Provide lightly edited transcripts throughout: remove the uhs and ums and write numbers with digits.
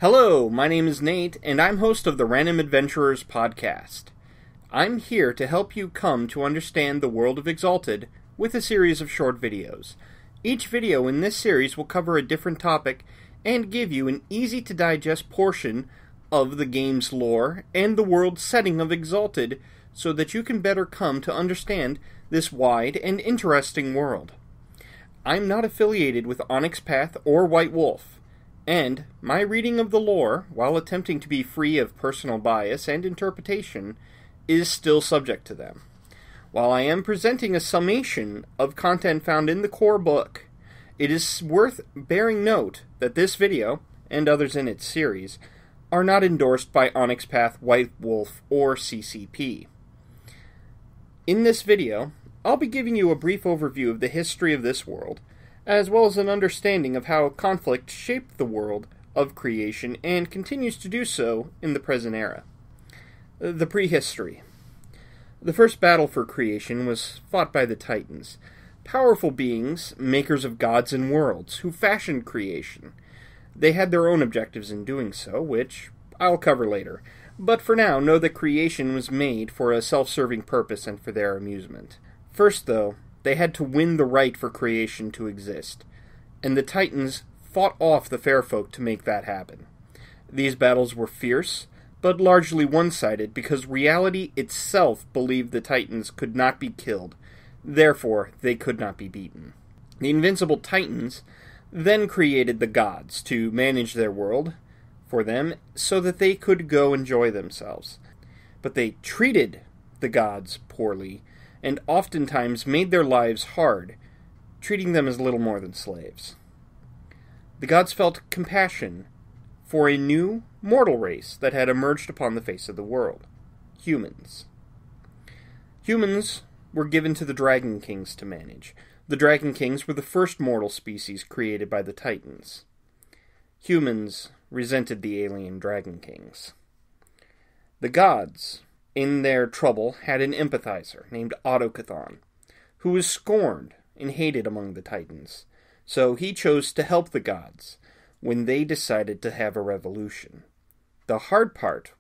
Hello, my name is Nate, and I'm host of the Random Adventurers podcast. I'm here to help you come to understand the world of Exalted with a series of short videos. Each video in this series will cover a different topic and give you an easy-to-digest portion of the game's lore and the world setting of Exalted so that you can better come to understand this wide and interesting world. I'm not affiliated with Onyx Path or White Wolf, and my reading of the lore, while attempting to be free of personal bias and interpretation, is still subject to them. While I am presenting a summation of content found in the core book, it is worth bearing note that this video, and others in its series, are not endorsed by Onyx Path, White Wolf, or CCP. In this video, I'll be giving you a brief overview of the history of this world, as well as an understanding of how conflict shaped the world of creation and continues to do so in the present era. The prehistory. The first battle for creation was fought by the Titans, powerful beings, makers of gods and worlds, who fashioned creation. They had their own objectives in doing so, which I'll cover later, but for now, know that creation was made for a self-serving purpose and for their amusement. First, though, they had to win the right for creation to exist, and the Titans fought off the fair folk to make that happen. These battles were fierce, but largely one-sided because reality itself believed the Titans could not be killed, therefore they could not be beaten. The invincible Titans then created the gods to manage their world for them so that they could go enjoy themselves. But they treated the gods poorly, and oftentimes made their lives hard, treating them as little more than slaves. The gods felt compassion for a new mortal race that had emerged upon the face of the world, humans. Humans were given to the Dragon Kings to manage. The Dragon Kings were the first mortal species created by the Titans. Humans resented the alien Dragon Kings. The gods, in their trouble, had an empathizer named Autochthon, who was scorned and hated among the Titans, so he chose to help the gods when they decided to have a revolution. The hard part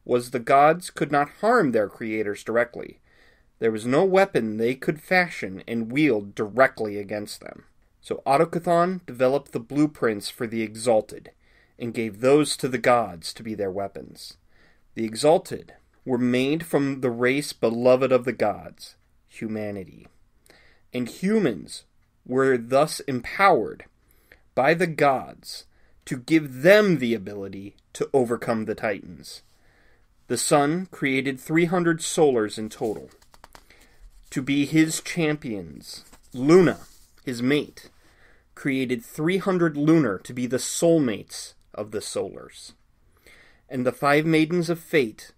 was the gods could not harm their creators directly. There was no weapon they could fashion and wield directly against them. So Autochthon developed the blueprints for the Exalted, and gave those to the gods to be their weapons. The Exalted were made from the race beloved of the gods, humanity. And humans were thus empowered by the gods to give them the ability to overcome the Titans. The sun created 300 solars in total to be his champions. Luna, his mate, created 300 lunar to be the soulmates of the solars. And the 5 maidens of fate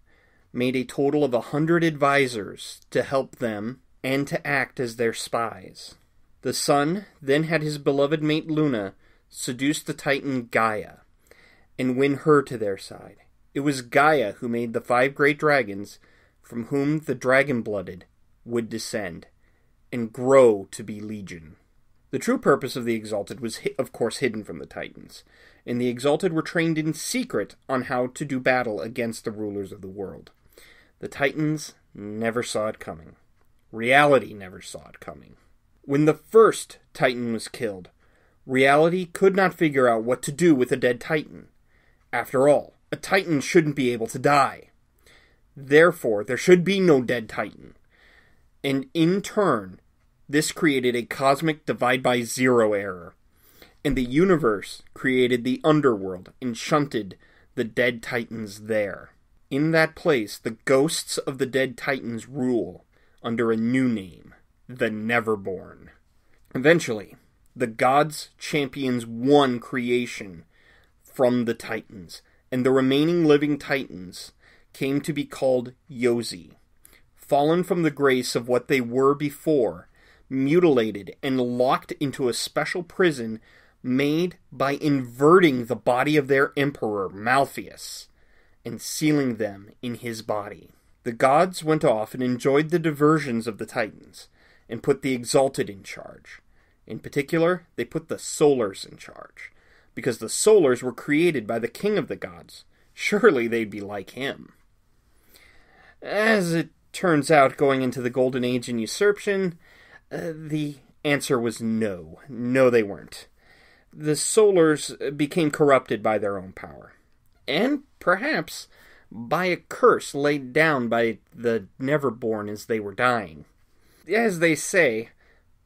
made a total of 100 advisors to help them and to act as their spies. The sun then had his beloved mate Luna seduce the Titan Gaia and win her to their side. It was Gaia who made the 5 great dragons from whom the dragon-blooded would descend and grow to be legion. The true purpose of the Exalted was, of course, hidden from the Titans, and the Exalted were trained in secret on how to do battle against the rulers of the world. The Titans never saw it coming. Reality never saw it coming. When the first Titan was killed, reality could not figure out what to do with a dead Titan. After all, a Titan shouldn't be able to die. Therefore, there should be no dead Titan. And in turn, this created a cosmic divide-by-zero error, and the universe created the underworld and shunted the dead Titans there. In that place, the ghosts of the dead Titans rule under a new name, the Neverborn. Eventually, the gods' champions won creation from the Titans, and the remaining living Titans came to be called Yozi, fallen from the grace of what they were before, mutilated and locked into a special prison made by inverting the body of their emperor, Malpheus, and sealing them in his body. The gods went off and enjoyed the diversions of the Titans, and put the Exalted in charge. In particular, they put the Solars in charge. because the Solars were created by the king of the gods. Surely they'd be like him. As it turns out, going into the Golden Age and usurpation, the answer was no. No, they weren't. The Solars became corrupted by their own power. And perhaps by a curse laid down by the Neverborn as they were dying. As they say,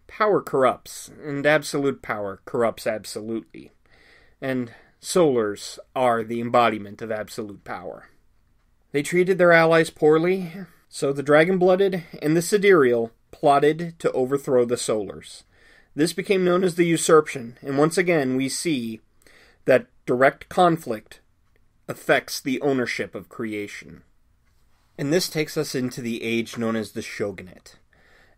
power corrupts, and absolute power corrupts absolutely. And Solars are the embodiment of absolute power. They treated their allies poorly, so the Dragon-Blooded and the Sidereal plotted to overthrow the Solars. This became known as the usurpation, and once again we see that direct conflict affects the ownership of creation. And this takes us into the age known as the Shogunate.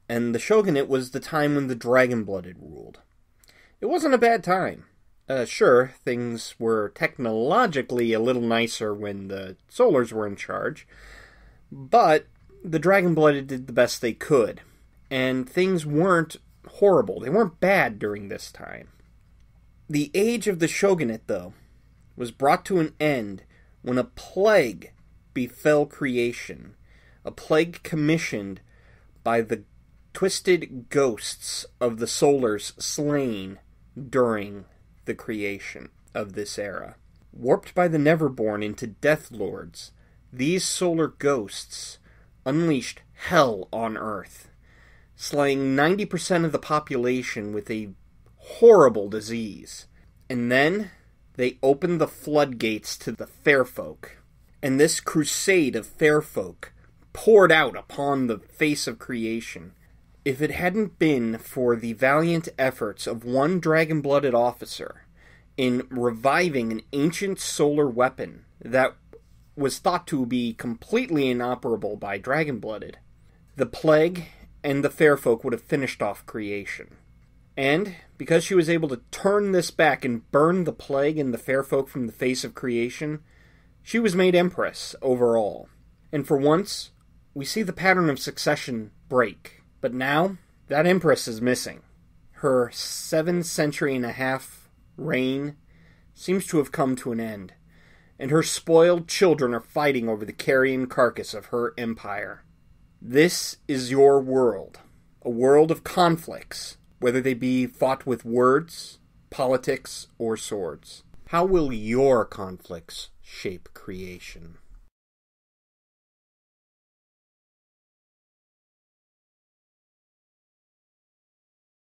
And the Shogunate was the time when the Dragon-Blooded ruled. It wasn't a bad time. Sure, things were technologically a little nicer when the Solars were in charge, but the Dragon-Blooded did the best they could, and things weren't horrible. They weren't bad during this time. The age of the Shogunate, though, was brought to an end when a plague befell creation, a plague commissioned by the twisted ghosts of the Solars slain during the creation of this era. Warped by the Neverborn into Death Lords, these solar ghosts unleashed hell on Earth, slaying 90% of the population with a horrible disease. And then they opened the floodgates to the fair folk, and this crusade of fair folk poured out upon the face of creation. If it hadn't been for the valiant efforts of one dragon-blooded officer in reviving an ancient solar weapon that was thought to be completely inoperable by dragon-blooded, the plague and the fair folk would have finished off creation. And because she was able to turn this back and burn the plague and the fair folk from the face of creation, she was made empress overall. And for once, we see the pattern of succession break. But now, that empress is missing. Her 7 century and a half reign seems to have come to an end, and her spoiled children are fighting over the carrion carcass of her empire. This is your world, a world of conflicts, whether they be fought with words, politics, or swords. How will your conflicts shape creation?